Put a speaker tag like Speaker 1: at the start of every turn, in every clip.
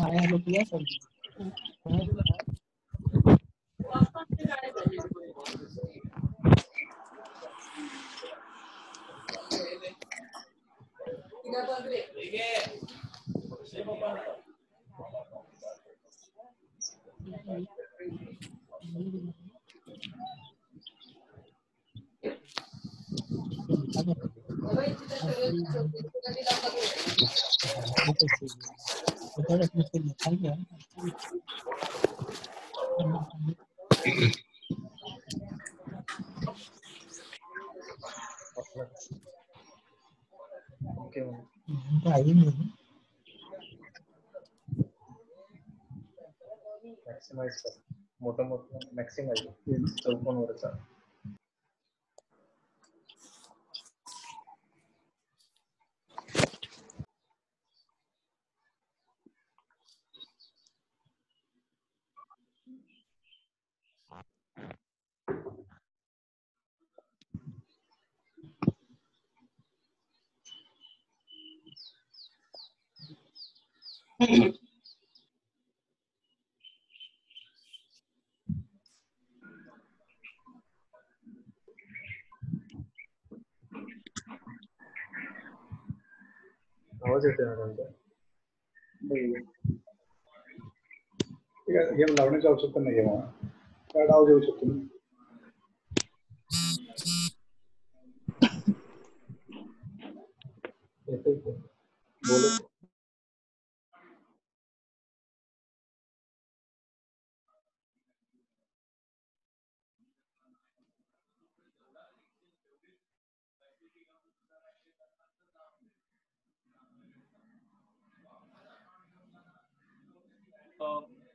Speaker 1: I have a plus or
Speaker 2: maximise कर, मोठं मोठं मॅक्सिमाइज चौकोनवरचा. आवाज येतोय ना त्यांचा? गेम लावण्याची आवश्यकता नाही आहे मला. काय डाव देऊ शकतो मी? बोलत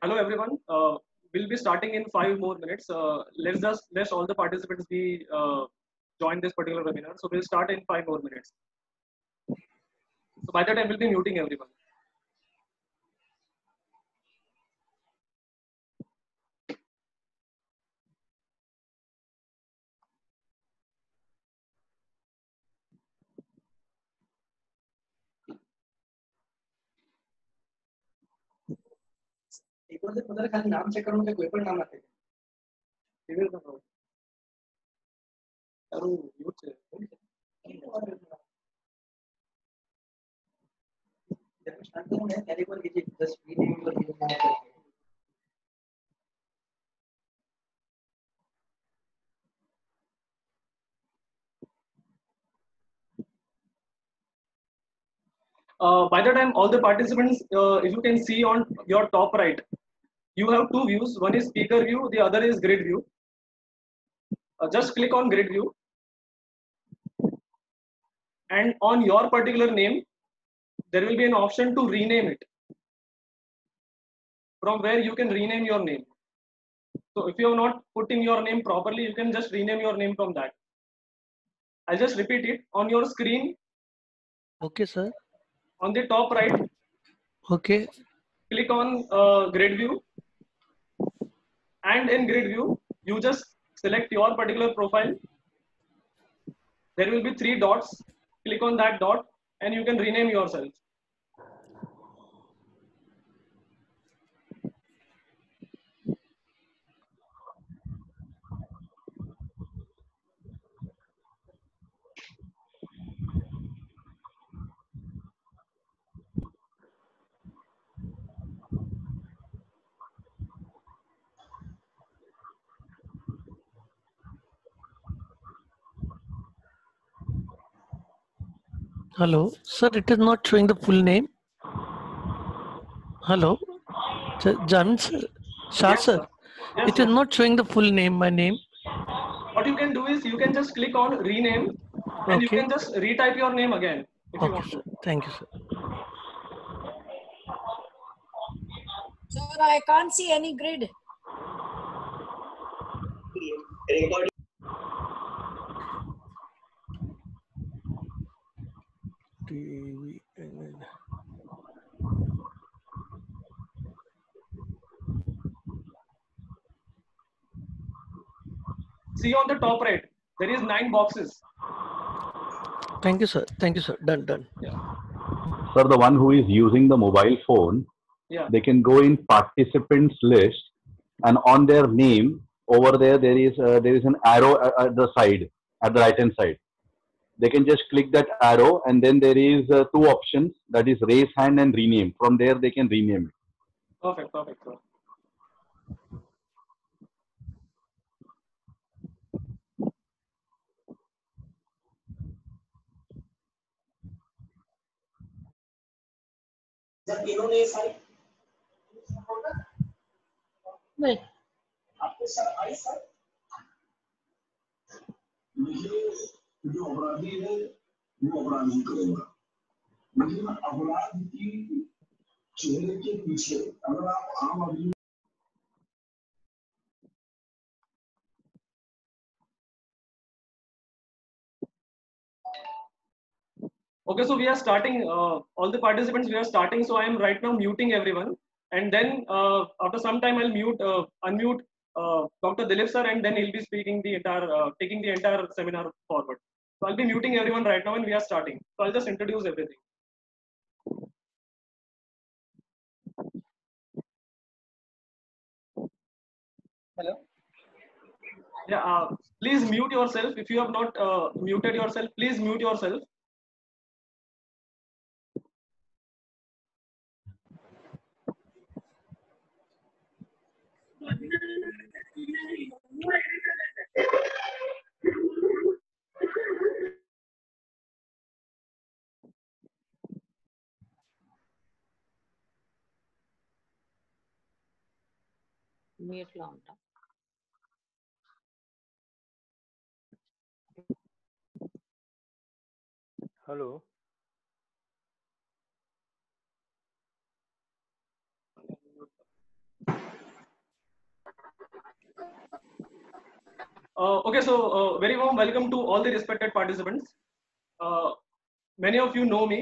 Speaker 3: Hello everyone. We'll be starting in 5 more minutes. Let's all the participants be join this particular webinar. So we'll start in 5 more minutes. So by that time we'll be muting everyone.
Speaker 1: एक बार पता है खाली नाम check करूँ क्या कोई पर नाम आते हैं
Speaker 3: Civil control.
Speaker 1: यारो यूथ से जब स्टार्ट करूँ मैं पहले बार कीजिए 10 मिनट पर कीजिए.
Speaker 3: By the time all the participants, if you can see on your top right, you have two views. One is speaker view, the other is grid view. Just click on grid view, and on your particular name, there will be an option to rename it. From where you can rename your name. So if you have not put in your name properly, you can just rename your name from that. I'll just repeat it on your screen.
Speaker 4: Okay, sir.
Speaker 3: On the top right,
Speaker 4: Okay.
Speaker 3: click on grid view, and in grid view, you just select your particular profile. There will be 3 dots. Click on that dot, and you can rename yourself.
Speaker 4: Hello, sir. It is not showing the full name. Hello, Jamil sir, Shah
Speaker 3: Yes,
Speaker 4: sir.
Speaker 3: sir. Yes,
Speaker 4: It is
Speaker 3: yes.
Speaker 4: not showing the full name. My name.
Speaker 3: What you can do is you can just click on rename, and you
Speaker 4: Okay.
Speaker 3: can just retype your name again if you
Speaker 4: Okay,
Speaker 3: want
Speaker 4: sir.
Speaker 3: to.
Speaker 4: Thank you, sir.
Speaker 5: Sir, I can't see any grid.
Speaker 3: See on the top right, there is 9 boxes.
Speaker 4: Thank you, sir. Thank you, sir. Done.
Speaker 3: Yeah.
Speaker 6: Sir, the one who is using the mobile phone,
Speaker 3: Yeah.
Speaker 6: They can go in participants list, and on their name over there is an arrow at the side, at the right hand side. They can just click that arrow, and then there is two options, that is raise hand and rename. From there they can rename it.
Speaker 3: Perfect. Perfect, sir.
Speaker 5: Wait.
Speaker 3: Okay, so we are starting, all the participants, we are starting. So I am right now muting everyone. And then after some time, I'll unmute Dr. Dilip sir, and then he'll be speaking the entire, taking the entire seminar forward. So I'll be muting everyone right now and we are starting. So I'll just introduce everything.
Speaker 1: Hello.
Speaker 3: Yeah, please mute yourself. If you have not muted yourself, please mute yourself.
Speaker 5: Mute లో ఉంటా.
Speaker 2: Hello.
Speaker 3: Okay, so very warm welcome to all the respected participants. Many of you know me,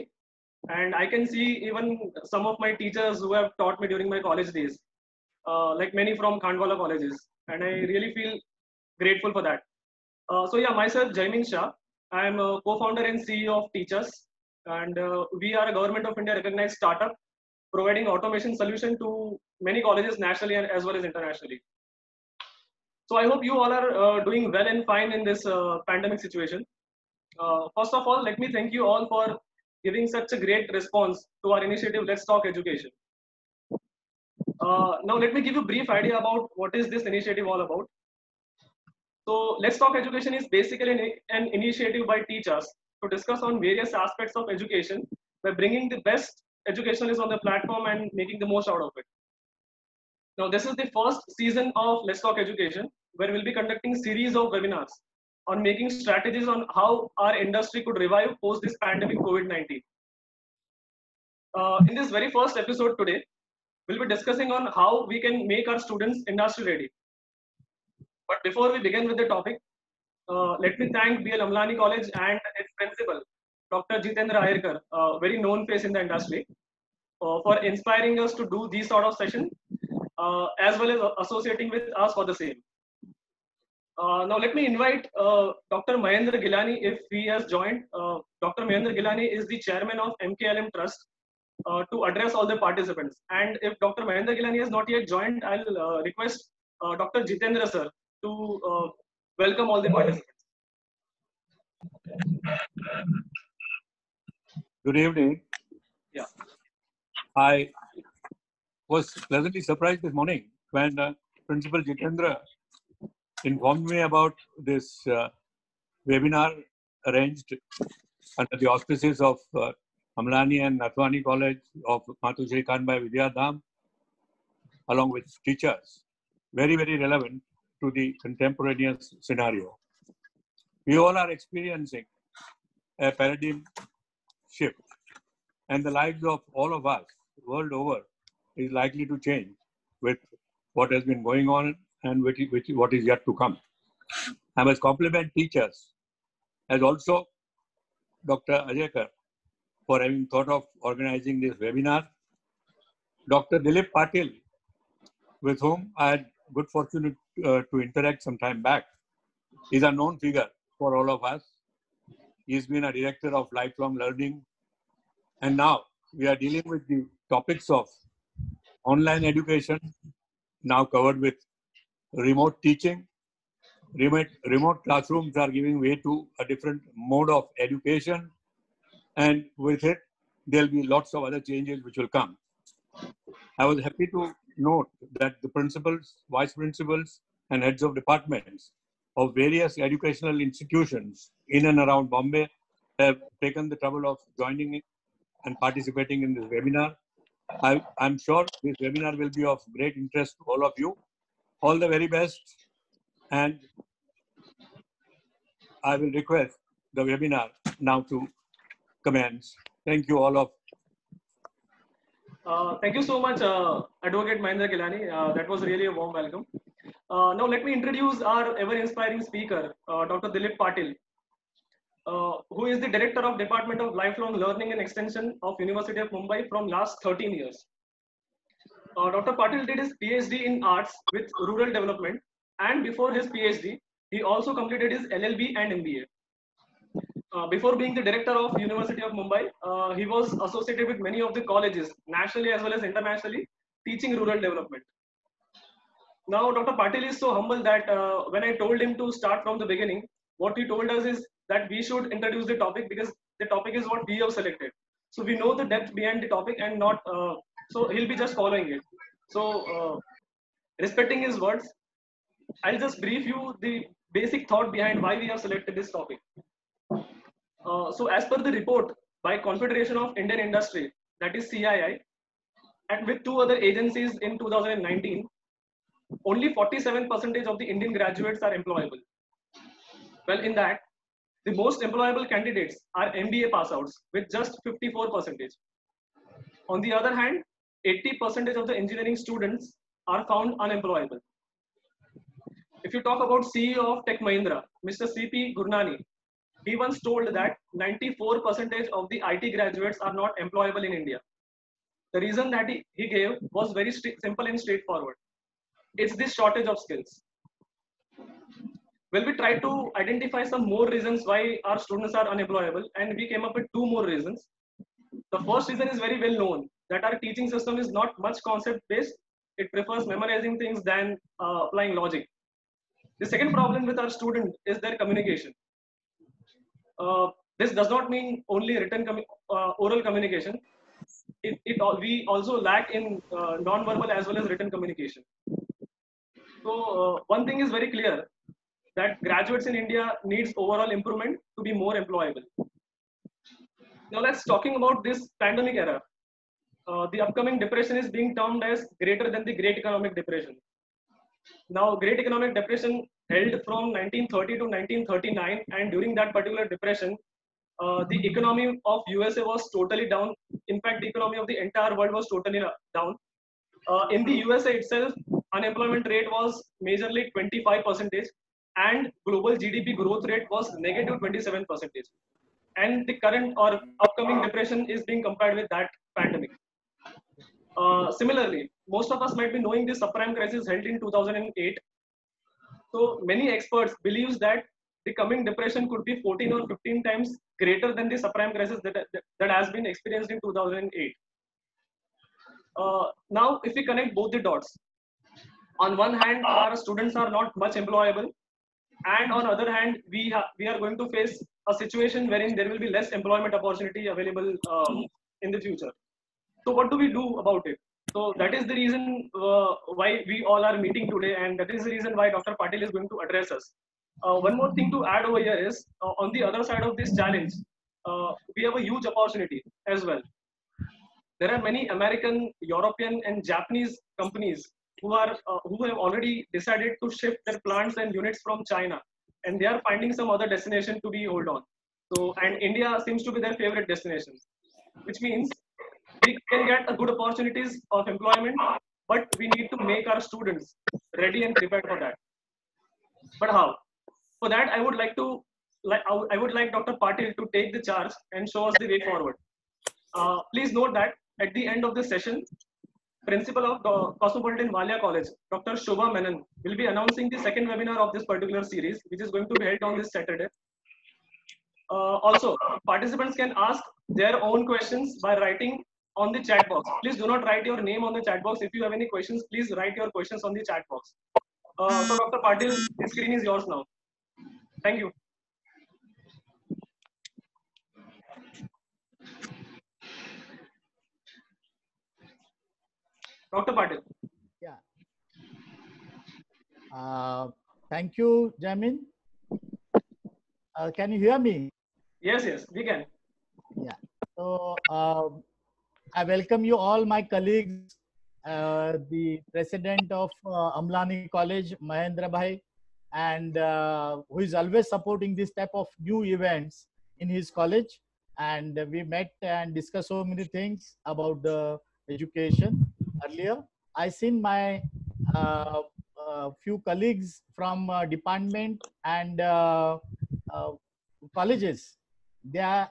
Speaker 3: and I can see even some of my teachers who have taught me during my college days, like many from Khandwala colleges, and I really feel grateful for that. So yeah, myself Jaimin Shah. I am a co-founder and CEO of Teachers, and we are a Government of India recognized startup providing automation solution to many colleges nationally and as well as internationally. So I hope you all are doing well and fine in this pandemic situation. First of all, let me thank you all for giving such a great response to our initiative, Let's Talk Education. Now, let me give you a brief idea about what is this initiative all about. So, Let's Talk Education is basically an initiative by teachers to discuss on various aspects of education by bringing the best educationalists on the platform and making the most out of it. Now, this is the first season of Let's Talk Education, where we'll be conducting series of webinars on making strategies on how our industry could revive post this pandemic COVID-19. In this very first episode today, we'll be discussing on how we can make our students industry ready. But before we begin with the topic, let me thank BL Amlani College and its principal, Dr. Jitendra Ayerkar, a very known face in the industry, for inspiring us to do these sort of sessions, as well as associating with us for the same. Now let me invite Dr. Mahendra Gilani if he has joined. Dr. Mahendra Gilani is the chairman of MKLM Trust to address all the participants. And if Dr. Mahendra Gilani has not yet joined, I'll request Dr. Jitendra sir to welcome all the participants.
Speaker 7: Good evening.
Speaker 3: Yeah.
Speaker 7: I was pleasantly surprised this morning when Principal Jitendra informed me about this webinar arranged under the auspices of Amlani and Nathwani College of Matushri Kanbai Vidyadham, along with teachers. Very, very relevant to the contemporaneous scenario. We all are experiencing a paradigm shift, and the lives of all of us world over is likely to change with what has been going on and what is yet to come. I must compliment teachers, as also Dr. Ayerkar, for having thought of organizing this webinar. Dr. Dilip Patil, with whom I had good fortune to interact some time back, is a known figure for all of us. He's been a director of lifelong learning, and now we are dealing with the topics of online education now covered with remote teaching. Remote classrooms are giving way to a different mode of education, and with it, there'll be lots of other changes which will come. I was happy to note that the principals, vice principals, and heads of departments of various educational institutions in and around Bombay have taken the trouble of joining and participating in this webinar. I'm sure this webinar will be of great interest to all of you. All the very best, and I will request the webinar now to commence. Thank you all of.
Speaker 3: Thank you so much, Advocate Mahendra Gilani. That was really a warm welcome. Now let me introduce our ever-inspiring speaker, Dr. Dilip Patil, who is the Director of Department of Lifelong Learning and Extension of University of Mumbai from last 13 years. Dr. Patil did his PhD in Arts with Rural Development, and before his PhD, he also completed his LLB and MBA. Before being the Director of University of Mumbai, he was associated with many of the colleges, nationally as well as internationally, teaching rural development. Now, Dr. Patil is so humble that when I told him to start from the beginning, what he told us is that we should introduce the topic because the topic is what we have selected. So we know the depth behind the topic and not, so he'll be just following it. So respecting his words, I'll just brief you the basic thought behind why we have selected this topic. So as per the report by Confederation of Indian Industry, that is CII, and with two other agencies in 2019, only 47% of the Indian graduates are employable. Well, in that, the most employable candidates are MBA pass outs with just 54%. On the other hand, 80% of the engineering students are found unemployable. If you talk about CEO of Tech Mahindra, Mr. C.P. Gurnani, he once told that 94% of the IT graduates are not employable in India. The reason that he gave was very simple and straightforward. It's this shortage of skills. Well, we tried to identify some more reasons why our students are unemployable, and we came up with two more reasons. The first reason is very well known, that our teaching system is not much concept based. It prefers memorizing things than applying logic. The second problem with our student is their communication. This does not mean only oral communication. We also lack in non-verbal as well as written communication. So one thing is very clear, that graduates in India needs overall improvement to be more employable. Now let's talking about this pandemic era. The upcoming depression is being termed as greater than the Great Economic Depression. Now, Great Economic Depression held from 1930 to 1939, and during that particular depression, the economy of USA was totally down. In fact, the economy of the entire world was totally down. In the USA itself, unemployment rate was majorly 25%, and global GDP growth rate was negative 27%. And the current or upcoming depression is being compared with that pandemic. Similarly, most of us might be knowing the subprime crisis held in 2008. So many experts believe that the coming depression could be 14 or 15 times greater than the subprime crisis that has been experienced in 2008. Now, if we connect both the dots, on one hand, our students are not much employable, and on the other hand, we are going to face a situation wherein there will be less employment opportunity available in the future. So what do we do about it? So that is the reason why we all are meeting today, and that is the reason why Dr. Patil is going to address us. One more thing to add over here is, on the other side of this challenge, we have a huge opportunity as well. There are many American, European, and Japanese companies who have already decided to shift their plants and units from China, and they are finding some other destination to be hold on. So, and India seems to be their favorite destination, which means we can get a good opportunities of employment, but we need to make our students ready and prepared for that. But how? For that, I would like Dr. Patil to take the charge and show us the way forward. Please note that at the end of this session, Principal of Cosmopolitan Walia College, Dr. Shobha Menon, will be announcing the second webinar of this particular series, which is going to be held on this Saturday. Also, participants can ask their own questions by writing on the chat box. Please do not write your name on the chat box. If you have any questions, please write your questions on the chat box. So Dr. Patil, the screen is yours now. Thank you. Dr. Patil.
Speaker 8: Yeah. Thank you, Jamin. Can you hear me?
Speaker 3: Yes, yes, we can.
Speaker 8: Yeah. So I welcome you all, my colleagues, the president of Amlani College, Mahendra Bhai, and who is always supporting this type of new events in his college. And we met and discussed so many things about the education earlier. I seen my few colleagues from department and colleges. They are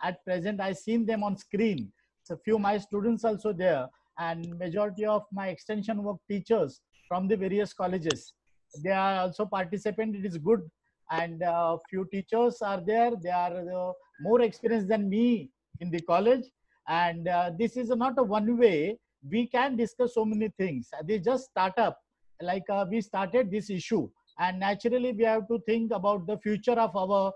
Speaker 8: at present. I seen them on screen. So few my students also there, and majority of my extension work teachers from the various colleges. They are also participant. It is good, and few teachers are there. They are more experienced than me in the college, and this is not a one way. We can discuss so many things. They just start up, like we started this issue, and naturally we have to think about the future of our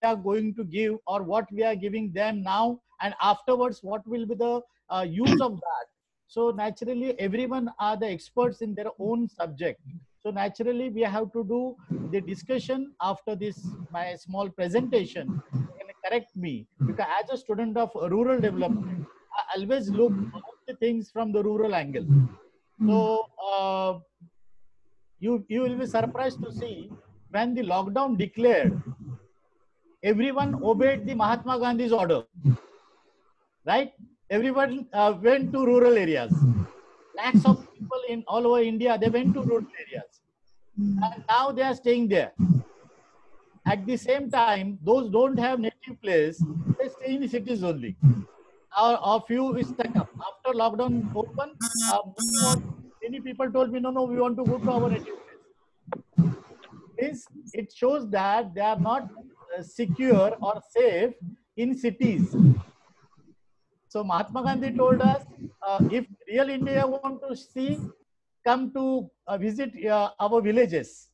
Speaker 8: are going to give, or what we are giving them now, and afterwards what will be the use of that. So naturally everyone are the experts in their own subject. So naturally we have to do the discussion after this my small presentation. You can correct me, because as a student of rural development, I always look all the things from the rural angle. So you will be surprised to see, when the lockdown declared, everyone obeyed the Mahatma Gandhi's order, right? Everyone went to rural areas. Lakhs of people in all over India, they went to rural areas. And now they are staying there. At the same time, those don't have native place, they stay in the cities only. Or few is stuck up. After lockdown open, many people told me, no, we want to go to our native place. It shows that they are not secure or safe in cities. So Mahatma Gandhi told us, if real India want to see, come to visit our villages.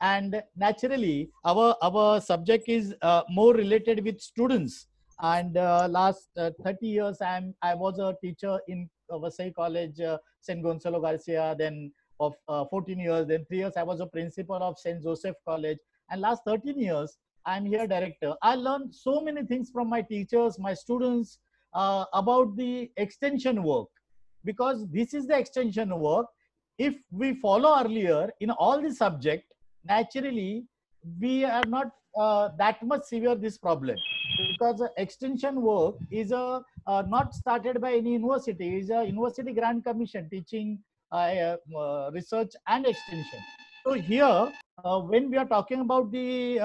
Speaker 8: And naturally, our subject is more related with students. And last 30 years, I was a teacher in Vasai College, St. Gonzalo Garcia. Then of 14 years, then 3 years, I was a principal of St. Joseph College. And last 13 years, I'm here director. I learned so many things from my teachers, my students, about the extension work, because this is the extension work. If we follow earlier in all the subject, naturally we are not that much severe this problem, because extension work is not started by any university. Is a university grant commission teaching research and extension. So here, when we are talking about the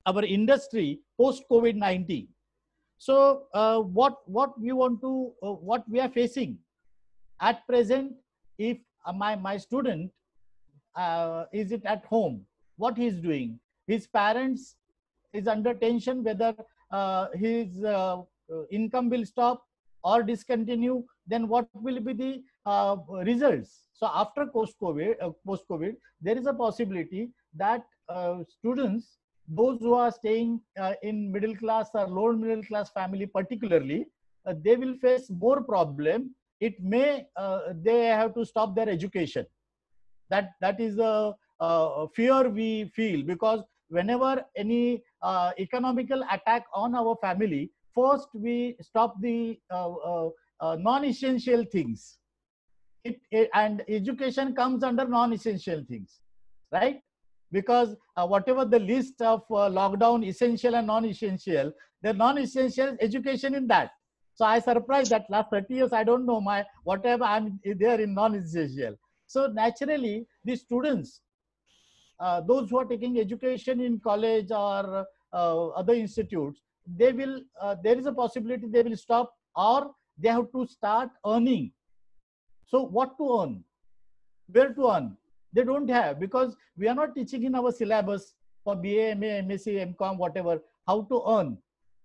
Speaker 8: our industry post COVID-19, so what we want to what we are facing at present, if my student is it at home, what he is doing, his parents is under tension whether his income will stop or discontinue, then what will be the results? So after post-COVID, there is a possibility that students, those who are staying in middle class or lower middle class family particularly, they will face more problem. It may, they have to stop their education. That is a fear we feel, because whenever any economical attack on our family, first we stop the non-essential things. And education comes under non-essential things, right? Because whatever the list of lockdown essential and non-essential, the non-essential education in that. So I surprised that last 30 years, I don't know my whatever I'm there in non-essential. So naturally, the students, those who are taking education in college or other institutes, they will, there is a possibility they will stop, or they have to start earning. So what to earn? Where to earn? They don't have, because we are not teaching in our syllabus for BA, MA, MSc, MCom, whatever, how to earn.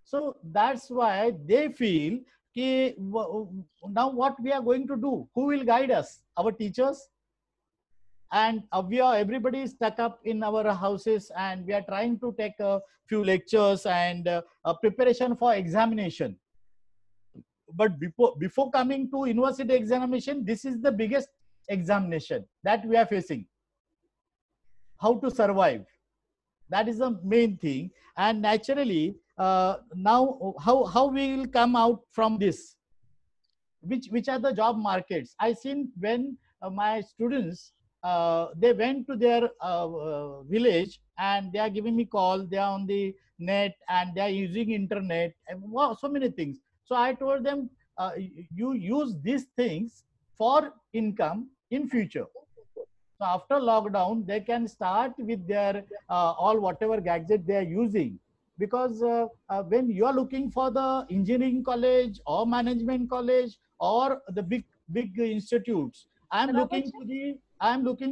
Speaker 8: So that's why they feel now what we are going to do? Who will guide us? Our teachers? And everybody is stuck up in our houses, and we are trying to take a few lectures and preparation for examination. But before coming to university examination, this is the biggest examination that we are facing. How to survive. That is the main thing. And naturally, now how we will come out from this? Which are the job markets? I seen when my students they went to their village, and they are giving me call. They are on the net, and they are using internet, and wow, so many things. So I told them, you use these things for income in future. So after lockdown, they can start with their all whatever gadget they are using. Because when you are looking for the engineering college or management college or the big institutes, I'm looking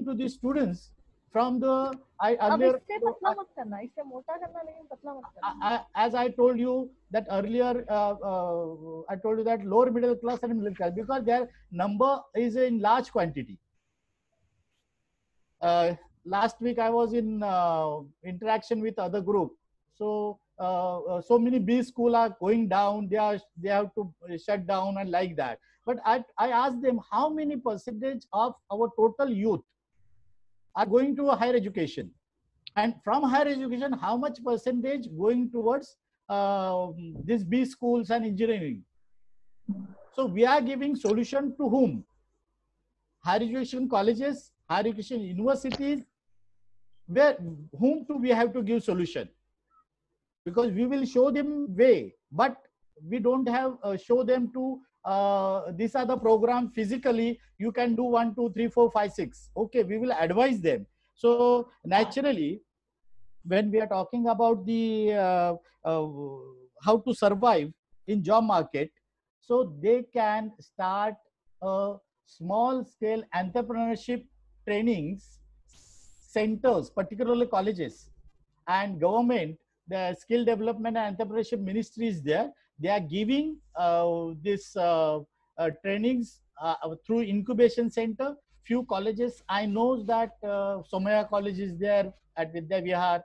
Speaker 8: to the students from the earlier. As I told you that earlier, I told you that lower middle class and middle class, because their number is in large quantity. Last week I was in interaction with other group. So so many B school are going down. They have to shut down and like that. But I asked them, how many percentage of our total youth are going to a higher education, and from higher education, how much percentage going towards these B schools and engineering? So we are giving solution to whom? Higher education colleges, higher education universities. Whom do we have to give solution? Because we will show them way, but we don't have show them to these are the program physically. You can do 1, 2, 3, 4, 5, 6. Okay, we will advise them. So naturally, when we are talking about the how to survive in job market, so they can start a small scale entrepreneurship trainings centers, particularly colleges and government. The skill development and entrepreneurship ministry is there. They are giving this trainings through incubation center. Few colleges, I know that Somaya College is there at Vidya Vihar,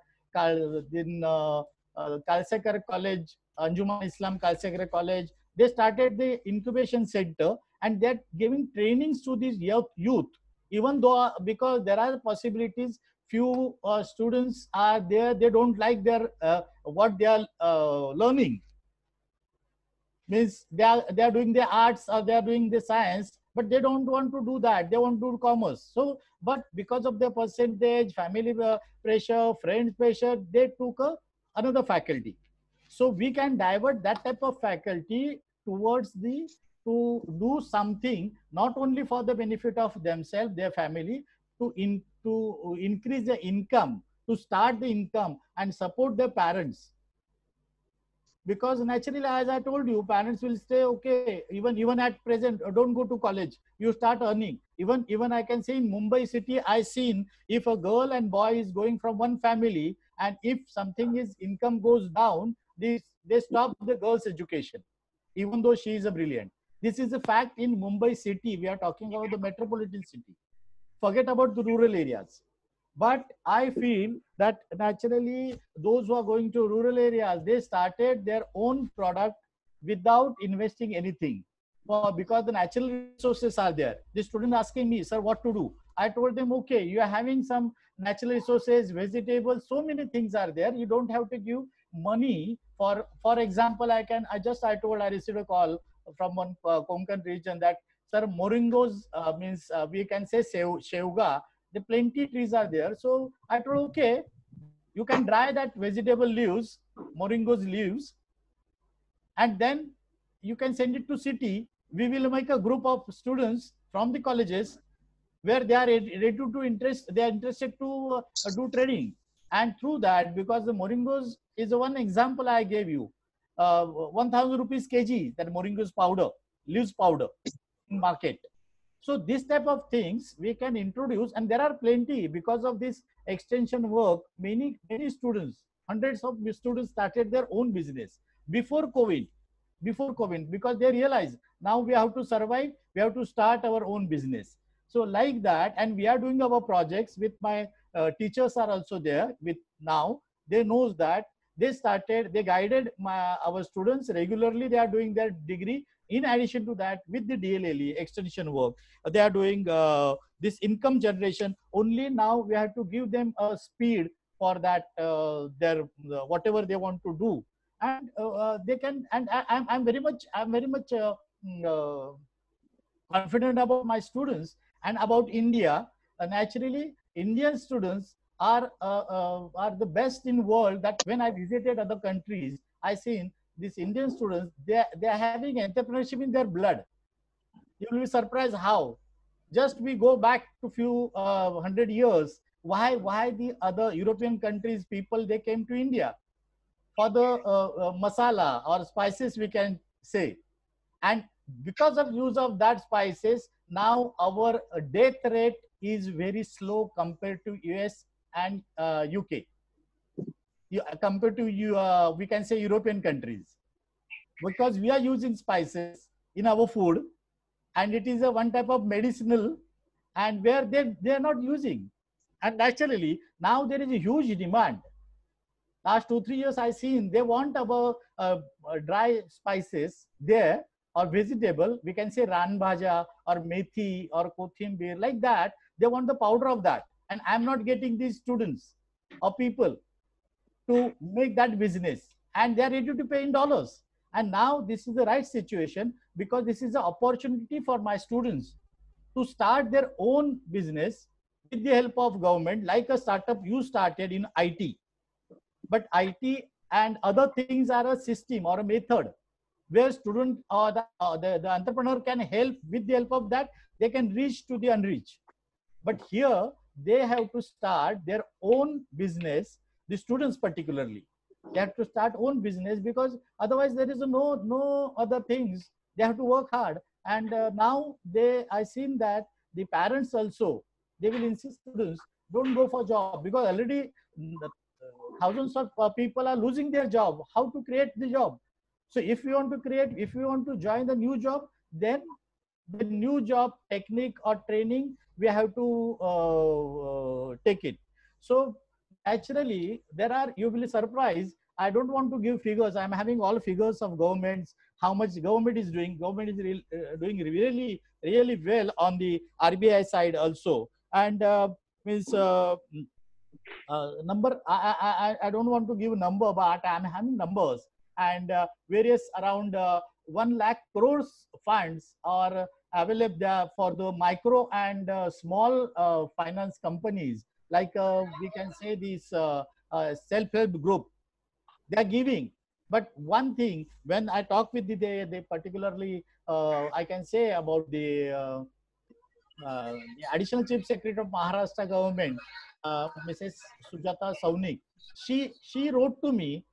Speaker 8: Kalsekar College, Anjuman Islam Kalsekar College. They started the incubation center, and they're giving trainings to these youth. Even though because there are possibilities, few students are there, they don't like their what they are learning. Means they are doing the arts or they are doing the science, but they don't want to do that. They want to do commerce. So, but because of their percentage, family pressure, friends pressure, they took another faculty. So we can divert that type of faculty towards to do something not only for the benefit of themselves, their family, to increase the income, to start the income and support their parents. Because naturally, as I told you, parents will say, okay, even at present, don't go to college. You start earning. Even I can say in Mumbai city, I seen if a girl and boy is going from one family, and if something is income goes down, they stop the girl's education, even though she is a brilliant. This is a fact in Mumbai city. We are talking about the metropolitan city. Forget about the rural areas. But I feel that naturally, those who are going to rural areas, they started their own product without investing anything. Because the natural resources are there. The student asking me, sir, what to do? I told them, okay, you are having some natural resources, vegetables, so many things are there. You don't have to give money. For example, I received a call from one Konkan region that, sir, moringos means we can say sheuga. The plenty trees are there. So I told, okay, you can dry that vegetable leaves, moringo's leaves, and then you can send it to city. We will make a group of students from the colleges where they are ready to they are interested to do trading. And through that, because the moringos is one example I gave you, 1,000 rupees kg, that moringos powder, leaves powder in market. So this type of things we can introduce, and there are plenty. Because of this extension work, many students, hundreds of students started their own business. before COVID, because they realize now we have to survive, we have to start our own business. So like that, and we are doing our projects with my teachers are also there with now. They knows that they guided our students regularly. They are doing their degree. In addition to that, with the DLLE extension work, they are doing this income generation. Only now we have to give them a speed for that their whatever they want to do, and they can. And I'm very much confident about my students and about India. Naturally, Indian students are the best in world. That when I visited other countries, I seen these Indian students, they are having entrepreneurship in their blood. You will be surprised how. Just we go back to few 100 years. Why the other European countries people they came to India for the masala or spices, we can say, and because of use of that spices, now our death rate is very slow compared to US and UK. Compared to we can say European countries, because we are using spices in our food, and it is a one type of medicinal, and where they are not using, and naturally now there is a huge demand. Last 2-3 years I seen they want our dry spices there, or vegetable, we can say ran bhaja or methi or kothimber, like that. They want the powder of that, and I'm not getting these students or people to make that business, and they are ready to pay in dollars. And now this is the right situation, because this is an opportunity for my students to start their own business with the help of government, like a startup you started in IT. But IT and other things are a system or a method where student or the entrepreneur can help. With the help of that, they can reach to the unreached. But here they have to start their own business. The students particularly, they have to start own business, because otherwise there is no other things. They have to work hard. And now I seen that the parents also, they will insist students don't go for job, because already thousands of people are losing their job. How to create the job? So if you want to join the new job, then the new job technique or training, we have to take it. So naturally, you will be surprised. I don't want to give figures. I'm having all figures of governments, how much government is doing. Government is doing really, really well on the RBI side also. And number, I don't want to give a number, but I'm having numbers. And various around 1 lakh crores funds are available there for the micro and small finance companies, like we can say this self-help group. They are giving. But one thing, when I talk with they particularly, I can say about the additional chief secretary of Maharashtra government, Mrs. Sujata Saunik. She wrote to me,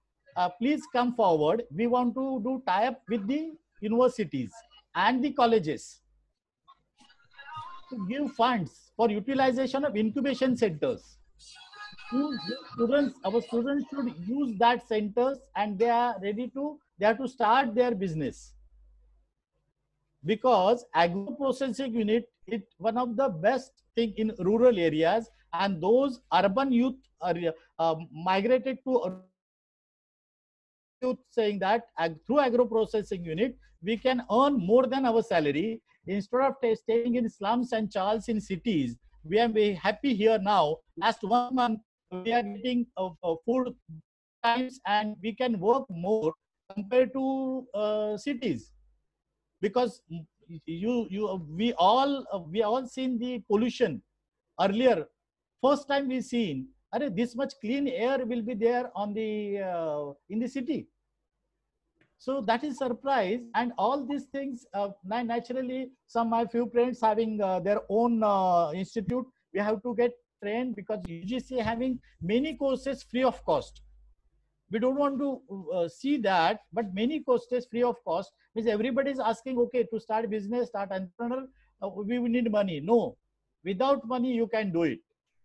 Speaker 8: please come forward. We want to do tie-up with the universities and the colleges to give funds for utilization of incubation centers. Our students should use that centers, and they have to start their business. Because agro processing unit is one of the best thing in rural areas, and those urban youth are migrated to youth, saying that through agro processing unit we can earn more than our salary. Instead of staying in slums and chals in cities, we are very happy here now. Last 1 month we are getting food times, and we can work more compared to cities. Because we all seen the pollution earlier. First time we seen, this much clean air will be there on the in the city. So that is surprise. And all these things, naturally, my few friends having their own institute. We have to get trained, because UGC having many courses free of cost. We don't want to see that, but many courses free of cost means everybody is asking, okay, to start business, start entrepreneur, we need money. No, without money you can do it.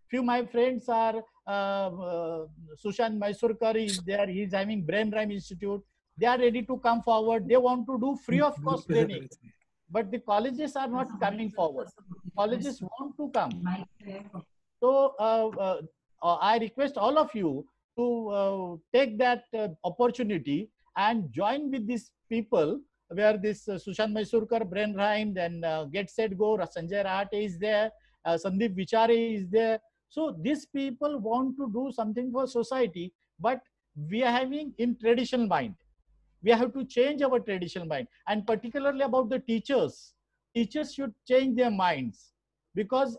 Speaker 8: Few my friends are Sushant Mysurkar is there. He is having Brain Rhyme Institute. they are ready to come forward. They want to do free of cost training. But the colleges are not coming forward. Colleges want to come. So I request all of you to take that opportunity and join with these people, where this Sushant Mysurkar, Brain Rhyme, then Get Set Go, Sanjay Rahate is there, Sandeep Vichare is there. So these people want to do something for society, but we are having in traditional mind. We have to change our traditional mind, and particularly about the teachers. Teachers should change their minds, because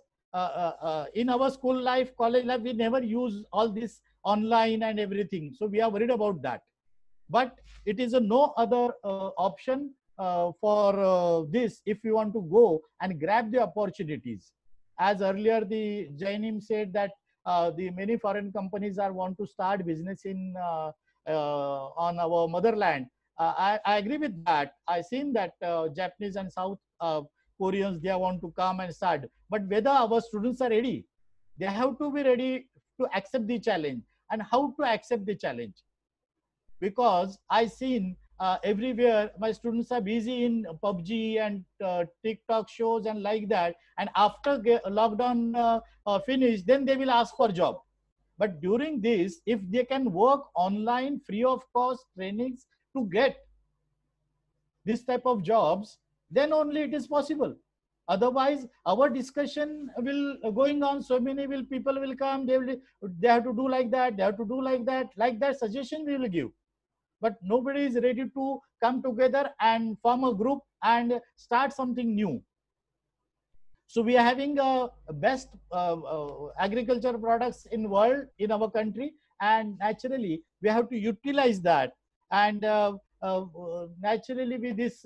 Speaker 8: in our school life, college life, we never use all this online and everything. So we are worried about that. But it is no other option for this if you want to go and grab the opportunities. As earlier the Jainim said that the many foreign companies want to start business in on our motherland. I agree with that. I've seen that Japanese and South Koreans, they want to come and start. But whether our students are ready, they have to be ready to accept the challenge. And how to accept the challenge? Because I've seen everywhere my students are busy in PUBG and TikTok shows and like that. And after lockdown finished, then they will ask for job. But during this, if they can work online free of cost trainings to get this type of jobs, then only it is possible. Otherwise, our discussion will going on. So many people will come. They have to do like that. They have to do like that. Like that suggestion we will give. But nobody is ready to come together and form a group and start something new. So we are having best agriculture products in world in our country, and naturally we have to utilize that. And naturally with this,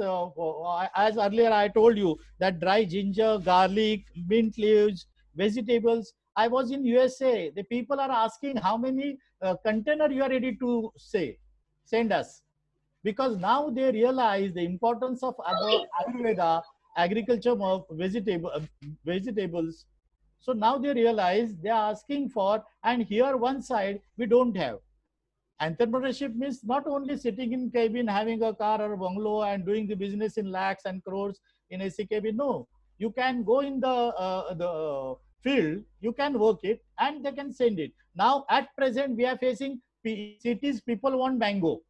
Speaker 8: as earlier I told you, that dry ginger, garlic, mint leaves, vegetables. I was in USA. The people are asking how many container you are ready to send us, because now they realize the importance of Ayurveda, agriculture of vegetables. So now they realize they are asking for, and here one side we don't have. Entrepreneurship means not only sitting in cabin, having a car or a bungalow and doing the business in lakhs and crores in AC cabin. No, you can go in the field, you can work it, and they can send it. Now at present we are facing cities, people want mangoes.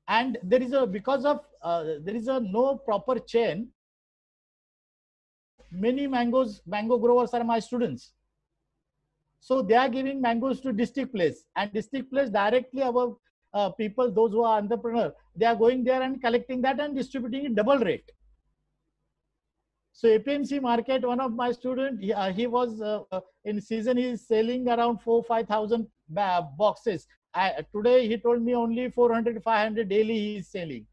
Speaker 8: And there is because of there is no proper chain. Many mango growers are my students. So they are giving mangoes to district place, and district place directly our people, those who are entrepreneurs, they are going there and collecting that and distributing it double rate. So APMC market, one of my students, he was in season, he is selling around 4,000-5,000 boxes. Today he told me only 400-500 daily he is selling.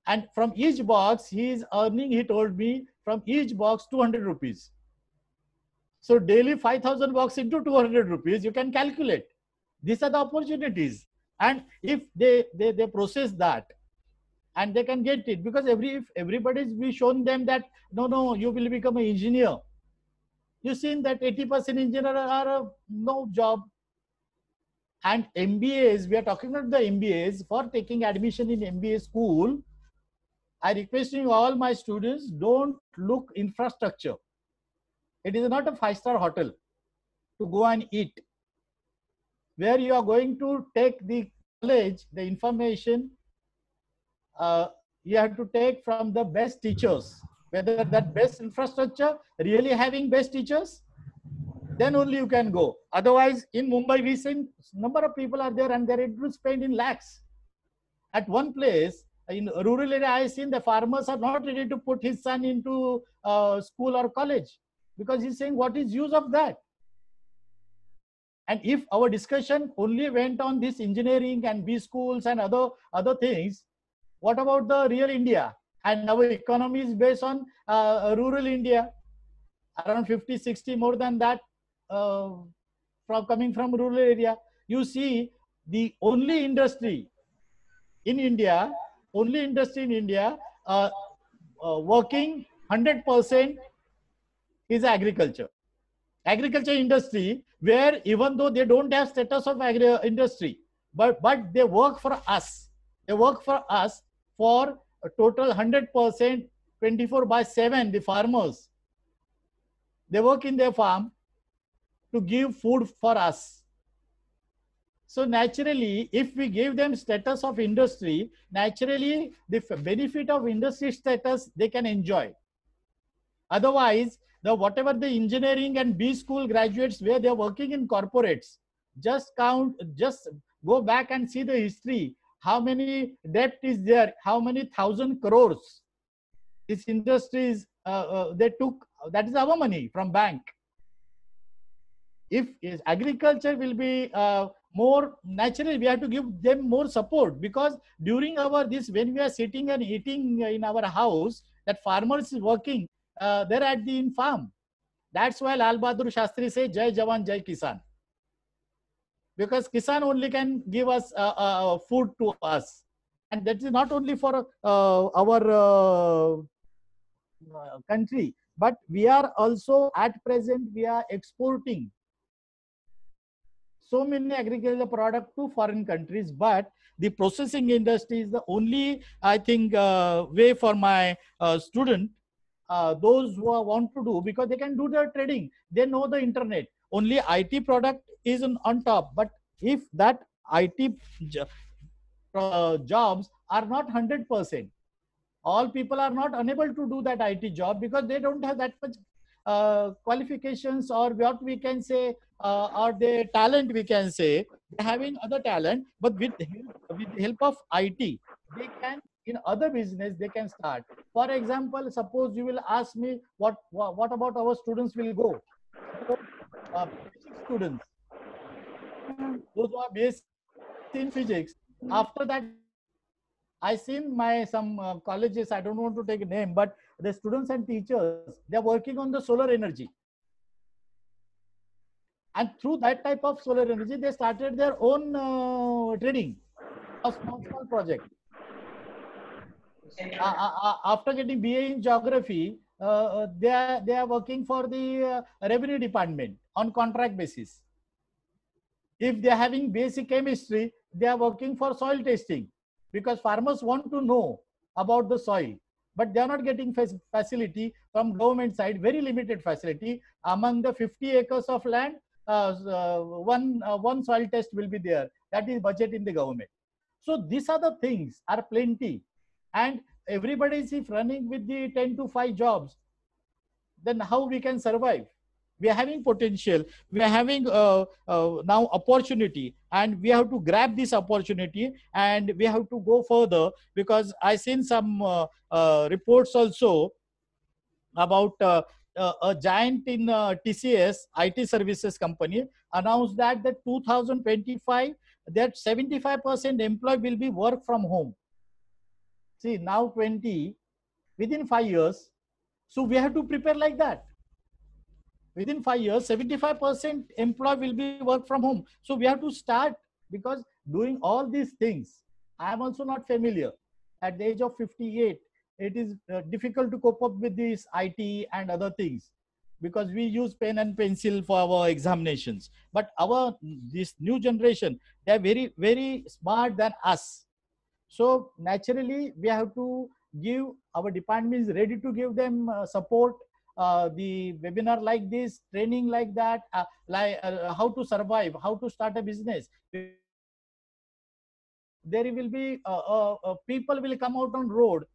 Speaker 8: And from each box he is earning, he told me, from each box 200 rupees. So daily 5,000 box into 200 rupees, you can calculate. These are the opportunities. And if they process that, and they can get it, because if everybody's be shown them that no, you will become an engineer. You've seen that 80% engineer are no job. And MBAs, we are talking about the MBAs. For taking admission in MBA school, I requesting all my students, don't look infrastructure. It is not a 5-star hotel to go and eat. Where you are going to take the knowledge, the information, you have to take from the best teachers. Whether that best infrastructure, really having best teachers, then only you can go. Otherwise, in Mumbai, we see number of people are there and they're ready to spend in lakhs. At one place, in rural area, I seen the farmers are not ready to put his son into school or college, because he's saying, what is use of that? And if our discussion only went on this engineering and B schools and other things, what about the real India? And our economy is based on rural India, around 50-60 more than that coming from rural area. You see, the only industry in India working 100% is agriculture. Agriculture industry, where even though they don't have status of industry, but they work for us. They work for us for a total 100%, 24/7. The farmers, they work in their farm to give food for us. So naturally, if we give them status of industry, naturally the benefit of industry status they can enjoy. Otherwise, whatever the engineering and B school graduates where they are working in corporates, just go back and see the history. How many debt is there? How many 1,000 crores these industries they took? That is our money from bank. If agriculture will be more naturally, we have to give them more support, because during when we are sitting and eating in our house, that farmers is working there at the farm. That's why Lal Bahadur Shastri say Jai Jawan Jai Kisan, because Kisan only can give us food to us, and that is not only for our country, but we are also at present we are exporting so many agricultural products to foreign countries, but the processing industry is the only, I think, way for my student, those who want to do, because they can do the trading, they know the internet. Only IT product is on top, but if that IT jobs are not 100%, all people are not unable to do that IT job because they don't have that much qualifications, or what we can say, or the talent we can say. They're having other talent, but with the help of IT, they can, in other business, they can start. For example, suppose you will ask me, what about our students will go? Physics students, those who are based in physics, after that, I seen some colleges, I don't want to take a name, but the students and teachers, they're working on the solar energy. And through that type of solar energy, they started their own trading, a small project. After getting BA in geography, they are working for the revenue department on contract basis. If they are having basic chemistry, they are working for soil testing, because farmers want to know about the soil, but they are not getting facility from government side, very limited facility. Among the 50 acres of land, one soil test will be there. That is budget in the government. So these are the things are plenty, and everybody is running with the 10 to 5 jobs. Then how we can survive? We are having potential, we are having now opportunity, and we have to grab this opportunity, and we have to go further, because I seen some reports also about a giant in TCS IT services company announced that 2025 that 75% employee will be work from home. See, now 20, within 5 years, so we have to prepare like that. Within 5 years, 75% employee will be work from home. So we have to start, because doing all these things, I am also not familiar. At the age of 58, it is difficult to cope up with this IT and other things, because we use pen and pencil for our examinations. But this new generation, they are very, very smart than us. So naturally, we have to give, our department is ready to give them support. The webinar like this, training like that, how to survive, how to start a business. There will be people will come out on road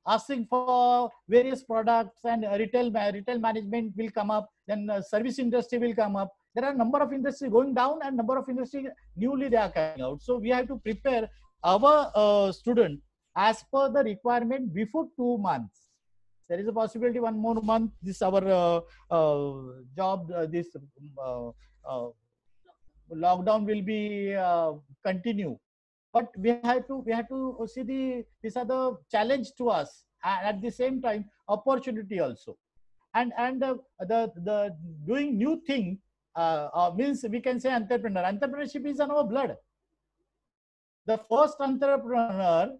Speaker 8: asking for various products, and retail management will come up. Then service industry will come up. There are a number of industries going down, and number of industry newly they are coming out. So we have to prepare our student as per the requirement before 2 months. There is a possibility 1 more month, this our job, this lockdown will be continue. But we have to see these are the challenge to us, and at the same time opportunity also. And the doing new thing means, we can say entrepreneur. Entrepreneurship is in our blood. The first entrepreneur,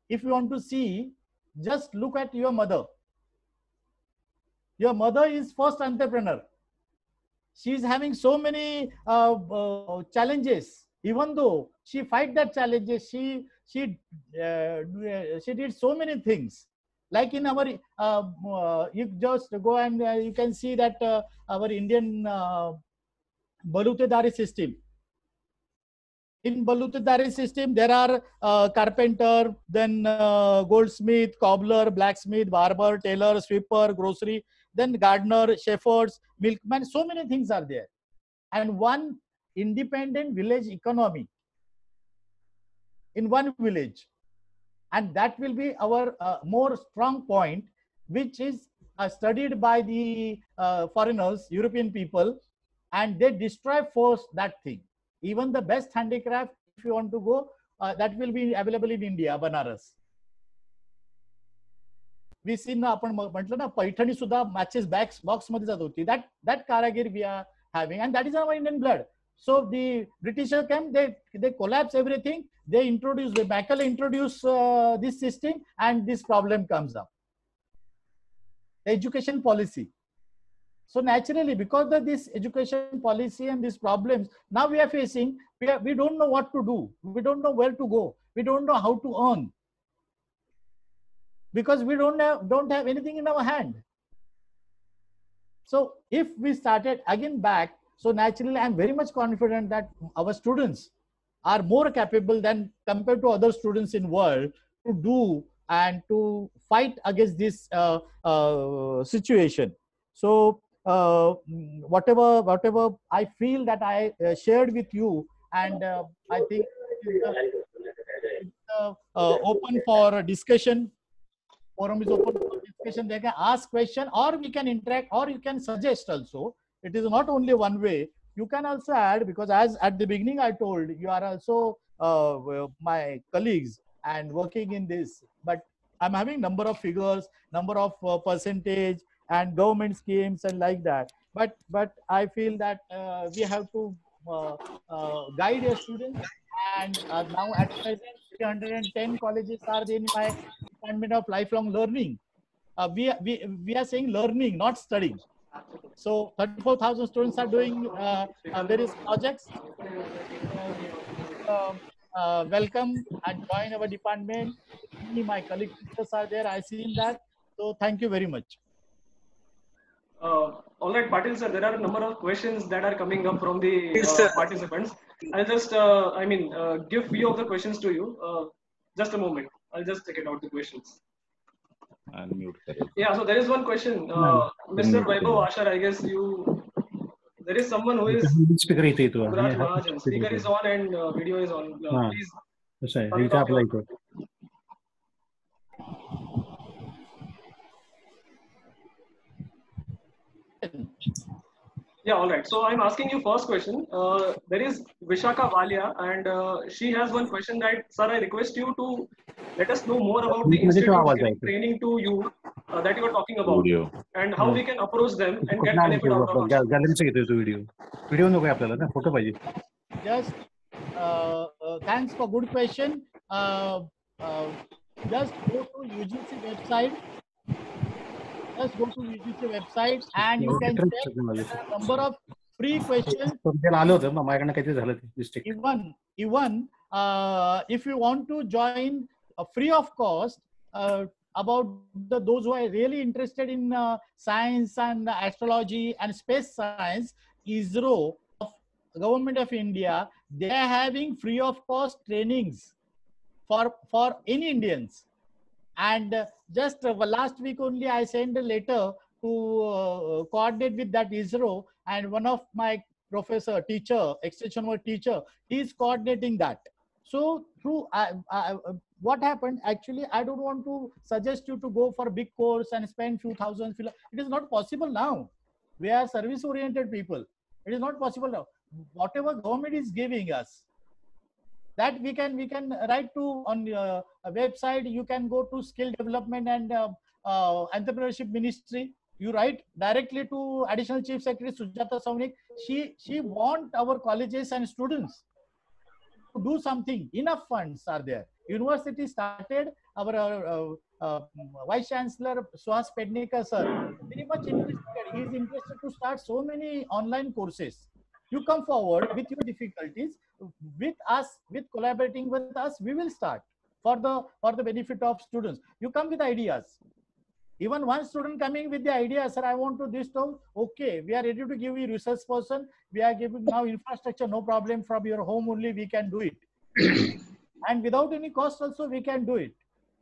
Speaker 8: if you want to see, just look at your mother. Your mother is first entrepreneur. she is having so many challenges. Even though she fight that challenges, she did so many things. Like in our, you just go and you can see that our Indian Balutedari system. In Balutedari system, there are carpenter, then goldsmith, cobbler, blacksmith, barber, tailor, sweeper, grocery, then gardener, shepherds, milkman. So many things are there, and one independent village economy in one village, and that will be our more strong point, which is studied by the foreigners, European people, and they destroy force that thing. Even the best handicraft, if you want to go, that will be available in India, Banaras. We see ना आपण म्हटलं ना पैठणी सुद्धा matches box मध्ये जात होती. That karagir we are having, and that is our Indian blood. So the Britishers came, they collapse everything. They introduce, the Macaulay introduce this system, and this problem comes up. The education policy. So naturally, because of this education policy and these problems, now we are facing, we don't know what to do. We don't know where to go. We don't know how to earn. Because we don't have anything in our hand. So if we started again back, so naturally, I'm very much confident that our students are more capable than compared to other students in world to do and to fight against this situation. So whatever I feel that I shared with you, and I think it's open for discussion. Forum is open for discussion. They can ask question, or we can interact, or you can suggest also. It is not only one way. You can also add, because as at the beginning I told, you are also my colleagues and working in this. But I'm having number of figures, number of percentage, and government schemes and like that. But I feel that we have to guide your students. And now at present, 310 colleges are in my Department of Lifelong Learning. We are saying learning, not studying. So 34,000 students are doing various projects. Welcome and join our department. My colleague teachers are there. I seen that. So thank you very much.
Speaker 3: All right, Patil sir, there are a number of questions that are coming up from the participants. I'll just, give few of the questions to you. Just a moment. I'll just check it out, the questions.
Speaker 9: Unmute.
Speaker 3: Yeah, so there is one question. Mr. Vaibhav Ashar, I guess there is someone who is
Speaker 9: Speaker
Speaker 3: Raj Mahajan. Speaker is on and video is on. Please. Yeah, all right. So I'm asking you first question. There is Vishaka Valia, and she has one question that, sir, I request you to let us know more about the institute training to you that you are talking about, and how we can approach them and get benefit out of it.
Speaker 8: Just thanks for good question. Just go to UGC website. Just go to UGC website and you can check the number of free questions. Even if you want to join free of cost about those who are really interested in science and astrology and space science, ISRO of Government of India, they are having free of cost trainings for any Indians. And just last week only, I sent a letter to coordinate with that ISRO, and one of my professor, teacher, extension work teacher, he is coordinating that. So through what happened, actually, I don't want to suggest you to go for a big course and spend few thousands. It is not possible now. We are service-oriented people. It is not possible now. Whatever government is giving us, that we can write to on a website. You can go to skill development and entrepreneurship ministry. You write directly to Additional Chief Secretary Sujata Saunik. She want our colleges and students to do something. Enough funds are there. University started, our Vice Chancellor Suhas Pednekar sir, very much interested. He is interested to start so many online courses. You come forward with your difficulties, with us, with collaborating with us, we will start for the benefit of students. You come with ideas. Even one student coming with the idea, sir, I want to this too. Okay, we are ready to give you research person. We are giving now infrastructure, no problem. From your home only, we can do it. And without any cost also, we can do it,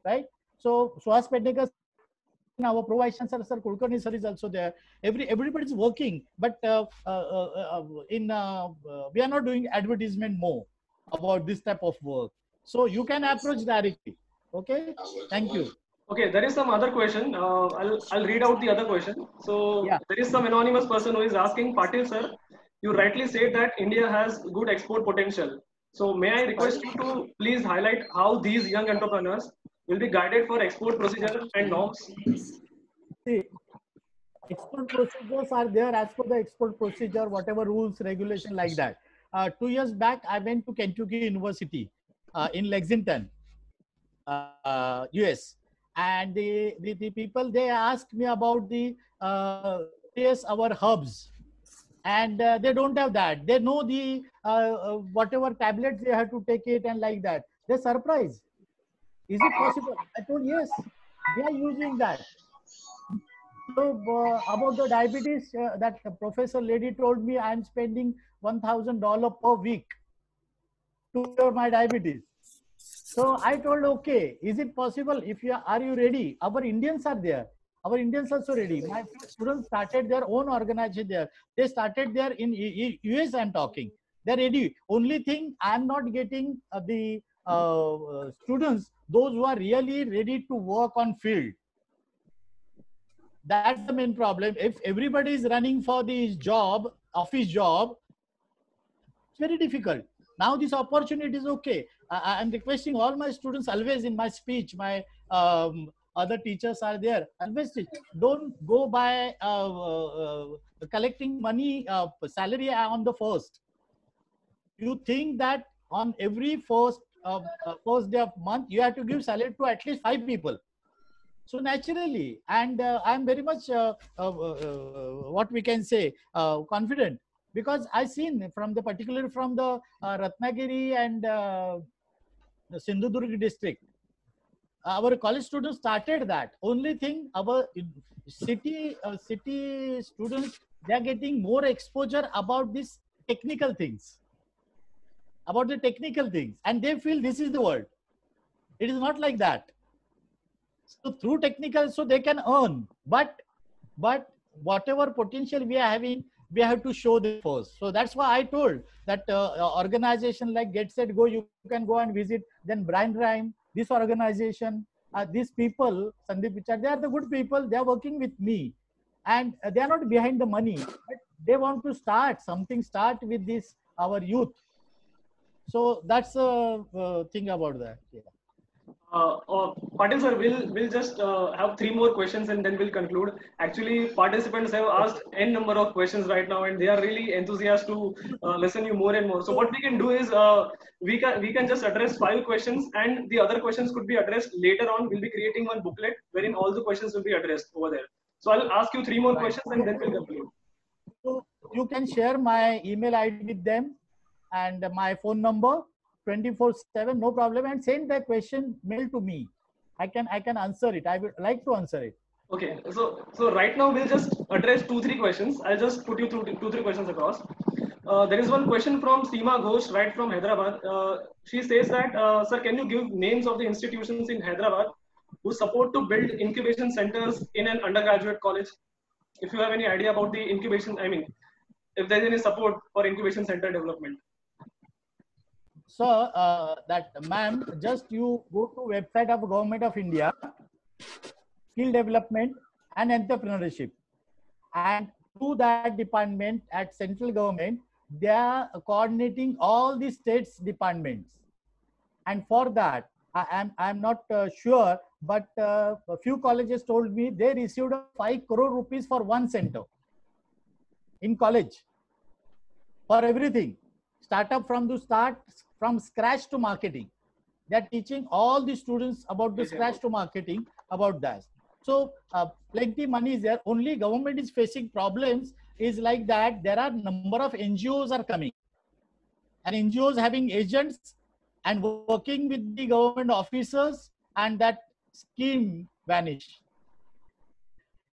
Speaker 8: right? So, Suhas Pednekar, our Pro Vice Chancellor, Sir Kulkarni sir is also there. Everybody is working, but we are not doing advertisement more about this type of work. So, you can approach directly. Okay, thank you.
Speaker 3: Okay, there is some other question. I'll read out the other question. So
Speaker 8: Yeah.
Speaker 3: there is some anonymous person who is asking, Patil sir, you rightly said that India has good export potential. So may I request you to please highlight how these young entrepreneurs will be guided for export procedure and norms?
Speaker 8: See, export procedures are there as per the export procedure, whatever rules, regulation like that. 2 years back, I went to Kentucky University in Lexington, US. And the people, they asked me about the our hubs. And they don't have that. They know the whatever tablets they have to take it and like that. They're surprised. Is it possible? I told yes, they are using that. So about the diabetes, that professor lady told me I'm spending $1,000 per week to cure my diabetes. So I told, okay, is it possible? If you are you ready? Our Indians are there. Our Indians also ready. My students started their own organization there. They started there in US. I'm talking. They're ready. Only thing I'm not getting the students, those who are really ready to work on field. That's the main problem. If everybody is running for this job, office job, it's very difficult. Now this opportunity is okay. I'm requesting all my students always in my speech, my other teachers are there. Always don't go by collecting money, salary on the first. You think that on every first day of month, you have to give salary to at least 5 people. So naturally, and I'm very much, what we can say, confident. Because I've seen from the particularly from the Ratnagiri and the Sindhudurg district, our college students started that. Only thing, our city students, they are getting more exposure about these technical things, about the technical things, and they feel this is the world. It is not like that. So through technical, so they can earn, but whatever potential we are having, we have to show them first. So that's why I told that organization like Get Set Go, you can go and visit. Then Brian Rhyme, this organization, these people, Sandeep Pichar, they are the good people. They are working with me, and they are not behind the money, but they want to start something. Start with this our youth. So that's a thing about that. Yeah.
Speaker 3: Patil sir, we'll just have 3 more questions and then we'll conclude. Actually, participants have asked n number of questions right now, and they are really enthusiastic to listen you more and more. So what we can do is we can just address 5 questions, and the other questions could be addressed later on. We'll be creating one booklet wherein all the questions will be addressed over there. So I'll ask you 3 more questions and then we'll conclude.
Speaker 8: So you can share my email ID with them and my phone number. 24/7, no problem, and send the question mail to me. I can answer it. I would like to answer it.
Speaker 3: Okay, so right now we'll just address 2-3 questions. I'll just put you through 2-3 questions across. There is one question from Seema Ghosh, right from Hyderabad. She says that, sir, can you give names of the institutions in Hyderabad who support to build incubation centers in an undergraduate college? If you have any idea about the incubation, I mean, if there's any support for incubation center development.
Speaker 8: So that ma'am, just you go to website of Government of India, skill development and entrepreneurship, and through that department at central government, they are coordinating all the states departments. And for that, I'm not sure, but a few colleges told me they received 5 crore rupees for one center in college for everything. Startup from scratch to marketing. They are teaching all the students about the scratch to marketing, about that. So plenty money is there. Only government is facing problems is like that. There are number of NGOs are coming, and NGOs having agents and working with the government officers, and that scheme vanish.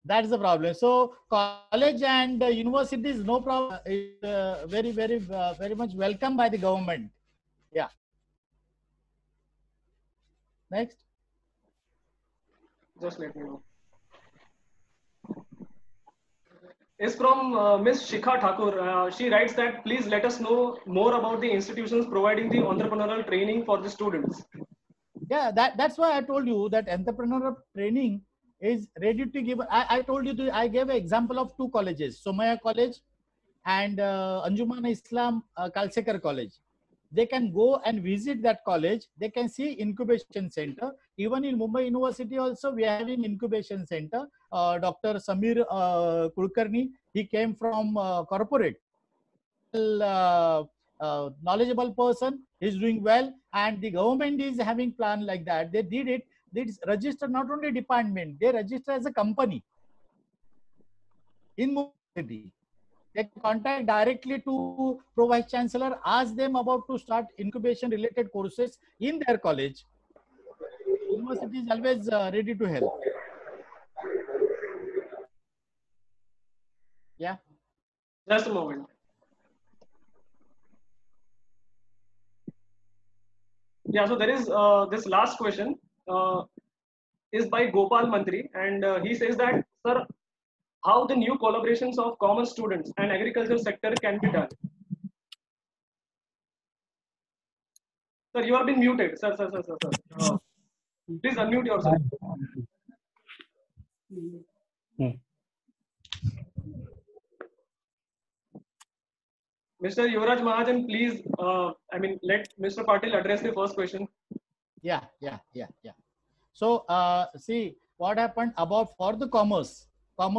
Speaker 8: That's the problem. So college and universities, no problem, is very much welcome by the government. Yeah. Next.
Speaker 3: Just let me know. Is from Ms. Shikha Thakur. She writes that please let us know more about the institutions providing the entrepreneurial training for the students.
Speaker 8: Yeah, that's why I told you that entrepreneurial training is ready to give. I told you, I gave an example of two colleges, Somaya College and Anjuman Islam Kalsekar College. They can go and visit that college. They can see incubation center. Even in Mumbai University also, we are having incubation center. Dr. Samir Kulkarni, he came from corporate. Knowledgeable person, he's doing well, and the government is having plan like that. They did it. They register not only department, they register as a company in Mumbai City. They contact directly to Pro Vice Chancellor, ask them about to start incubation related courses in their college. University is always ready to help. Yeah.
Speaker 3: Just a moment. Yeah, so there is this last question is by Gopal Mantri, and he says that, sir, how the new collaborations of commerce students and agriculture sector can be done. Sir, you have been muted. Sir. Please unmute yourself. Mr. Yuvraj Mahajan, please, let Mr. Patil address the first question.
Speaker 8: Yeah. So, see what happened about for the commerce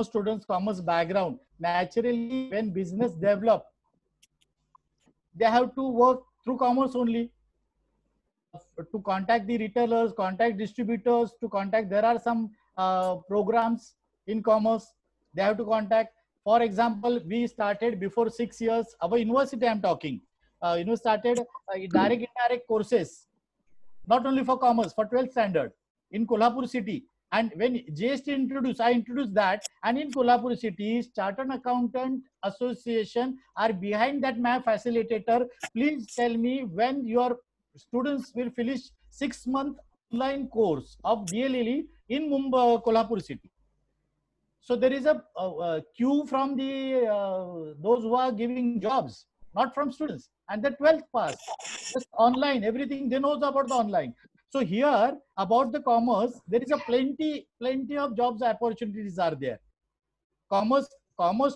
Speaker 8: students, commerce background. Naturally, when business develop, they have to work through commerce only. To contact the retailers, contact distributors, to contact, there are some programs in commerce they have to contact. For example, we started before 6 years, our university I'm talking, started direct indirect courses, not only for commerce, for 12th standard in Kolhapur city. And when GST introduced, I introduced that. And in Kolhapur city, Chartered Accountant Association are behind that MAP facilitator. Please tell me when your students will finish 6-month online course of DLLE in Mumbai, Kolhapur city. So there is a queue from the those who are giving jobs, not from students. And the 12th pass, just online, everything they knows about the online. So here about the commerce, there is a plenty of jobs opportunities are there. Commerce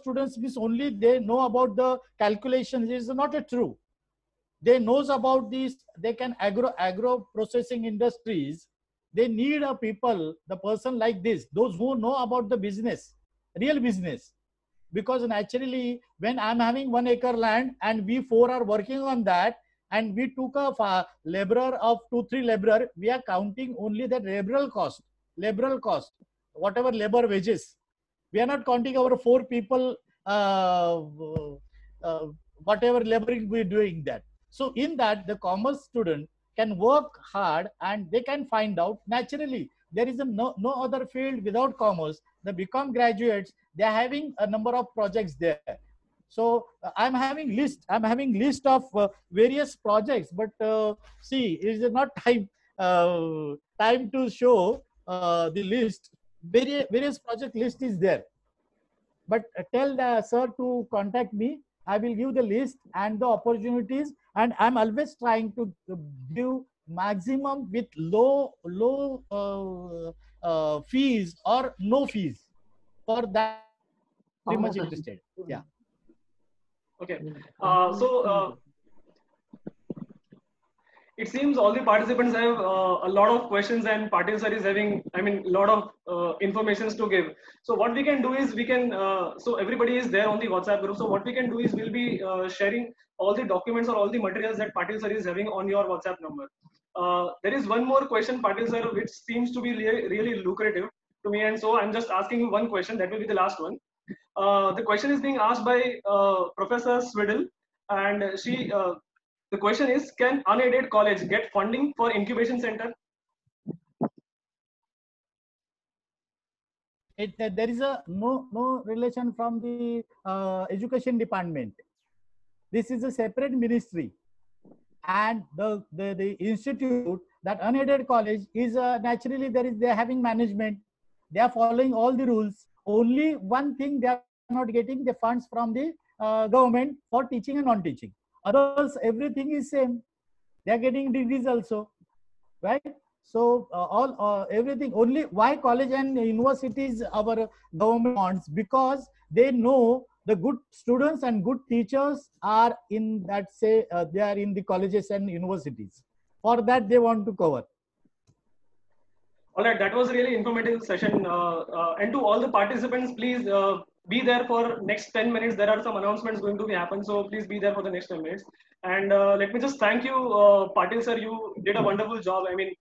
Speaker 8: students means only they know about the calculations. It is not a true. They knows about these. They can agro processing industries. They need a people, the person like this, those who know about the business, real business. Because naturally, when I'm having 1 acre land and we 4 are working on that, and we took a laborer of 2-3 laborer, we are counting only the laboral cost, whatever labor wages. We are not counting our 4 people, whatever laboring we are doing that. So in that, the commerce student can work hard and they can find out. Naturally, there is no other field without commerce. The BCom graduates, they are having a number of projects there. So I'm having list of various projects, but see, it is not time to show the list. Various project list is there. But tell the sir to contact me. I will give the list and the opportunities, and I'm always trying to give maximum with low fees or no fees. For that, very much interested. Yeah.
Speaker 3: Okay. It seems all the participants have a lot of questions, and Patil sir is having, a lot of informations to give. So what we can do is so everybody is there on the WhatsApp group. So what we can do is we'll be sharing all the documents or all the materials that Patil sir is having on your WhatsApp number. There is one more question, Patil sir, which seems to be really lucrative to me, and so I'm just asking you one question. That will be the last one. The question is being asked by Professor Swiddle, and the question is: can unaided college get funding for incubation center?
Speaker 8: There is a no relation from the education department. This is a separate ministry, and the institute, that unaided college, is naturally they are having management. They are following all the rules. Only one thing, they are not getting the funds from the government for teaching and non-teaching. Others, everything is same. They are getting degrees also, right? So everything. Only why college and universities our government wants, because they know the good students and good teachers are in that, say they are in the colleges and universities. For that they want to cover.
Speaker 3: All right, that was a really informative session. And to all the participants, please be there for next 10 minutes. There are some announcements going to be happen, so please be there for the next 10 minutes. And let me just thank you, Patil sir. You did a wonderful job. I mean,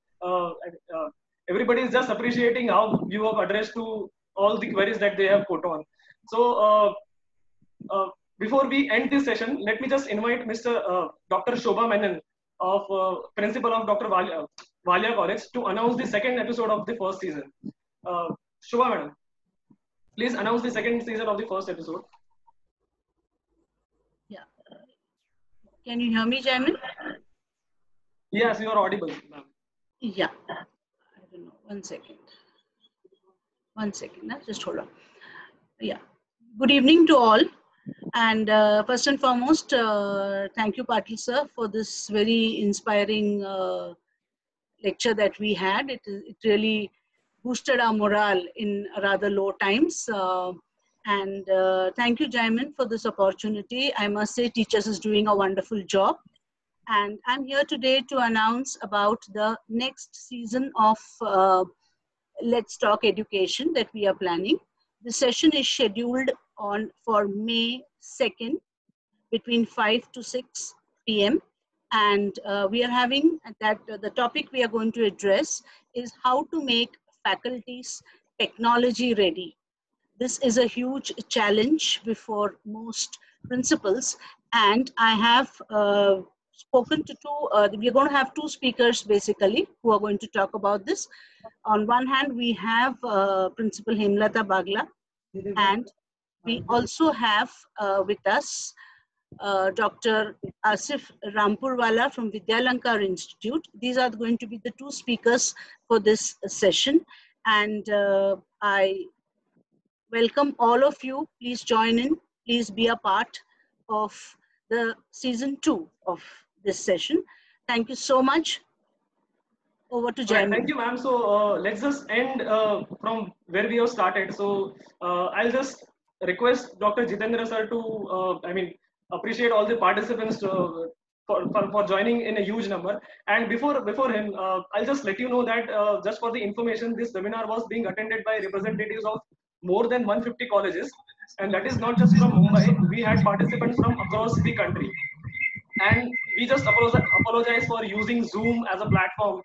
Speaker 3: everybody is just appreciating how you have addressed to all the queries that they have put on. So before we end this session, let me just invite Mr. Dr. Shobha Menon, of principal of Dr. Walia College, to announce the second episode of the first season. Shubha madam, please announce the second season of the first episode.
Speaker 10: Yeah. Can you hear me, Jaimin?
Speaker 3: Yes, you are audible, ma'am.
Speaker 10: Yeah. I don't know. 1 second. 1 second. Just hold on. Yeah. Good evening to all. And first and foremost, thank you, Patil sir, for this very inspiring lecture that we had. It really boosted our morale in rather low times. And thank you, Jaimin, for this opportunity. I must say, teachers is doing a wonderful job. And I'm here today to announce about the next season of Let's Talk Education that we are planning. The session is scheduled for May 2nd between 5 to 6 p.m. And we are having that the topic we are going to address is how to make faculties technology ready. This is a huge challenge before most principals, and I have spoken to we're going to have two speakers basically who are going to talk about this. On one hand, we have Principal Hemlata Bagla, and we also have with us Dr. Asif Rampurwala from Vidyalankar Institute. These are going to be the two speakers for this session, and I welcome all of you. Please join in. Please be a part of the season 2 of this session. Thank you so much. Over to Jaimin.
Speaker 3: Thank you, ma'am. So let's just end from where we have started. So I'll just request Dr. Jitendra sir to, appreciate all the participants for joining in a huge number. And before him, I'll just let you know that just for the information, this webinar was being attended by representatives of more than 150 colleges, and that is not just from Mumbai. We had participants from across the country. And we just apologize for using Zoom as a platform.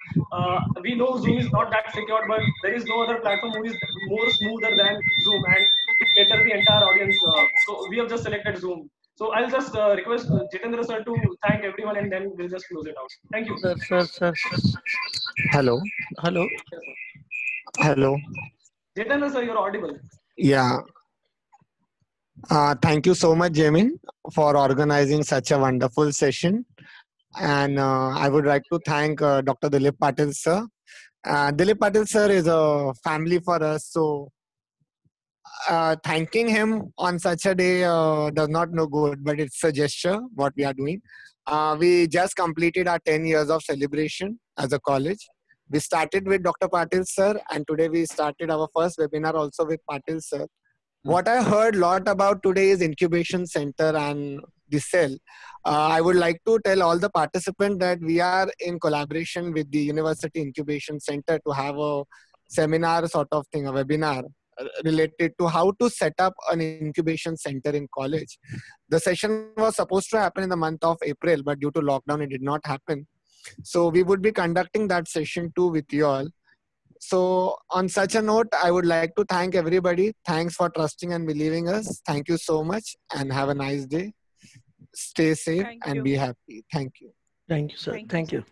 Speaker 3: We know Zoom is not that secure, but there is no other platform which is more smoother than Zoom and to cater the entire audience. So we have just selected Zoom. So I'll just request Jitendra sir to thank everyone, and then we'll just close it out. Thank you.
Speaker 4: Sir.
Speaker 11: Hello.
Speaker 4: Hello.
Speaker 3: Yes, sir.
Speaker 11: Hello.
Speaker 3: Jitendra sir, you're audible.
Speaker 11: Yeah. Thank you so much, Jaimin, for organizing such a wonderful session. And I would like to thank Dr. Dilip Patil sir. Dilip Patil sir is a family for us. So thanking him on such a day does not know good, but it's a gesture what we are doing. We just completed our 10 years of celebration as a college. We started with Dr. Patil sir, and today we started our first webinar also with Patil sir. What I heard a lot about today is incubation center and the cell. I would like to tell all the participants that we are in collaboration with the University Incubation Center to have a seminar sort of thing, a webinar related to how to set up an incubation center in college. The session was supposed to happen in the month of April, but due to lockdown, it did not happen. So we would be conducting that session too with you all. So on such a note, I would like to thank everybody. Thanks for trusting and believing us. Thank you so much and have a nice day. Stay safe and be happy. Thank you.
Speaker 4: Thank you, sir. Thank you.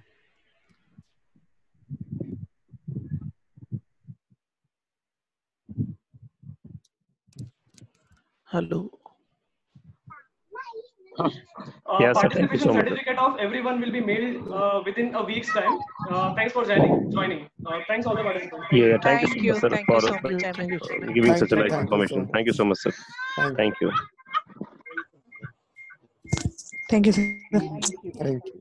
Speaker 4: Hello.
Speaker 12: Yes, sir. Thank you
Speaker 3: Participation
Speaker 12: so much.
Speaker 3: certificate of everyone will be mailed within a week's time. Thanks for joining. Thanks all the participants.
Speaker 12: Yeah, thank you so much, sir,
Speaker 4: Thank
Speaker 12: for
Speaker 4: you so much. Thank you.
Speaker 12: giving
Speaker 11: Thank
Speaker 12: such a
Speaker 11: you.
Speaker 12: nice
Speaker 11: Thank you so
Speaker 12: information.
Speaker 11: much.
Speaker 12: Thank you so much, sir.
Speaker 11: Thank you.
Speaker 12: Thank you.
Speaker 5: Thank you, sir.
Speaker 11: Thank you.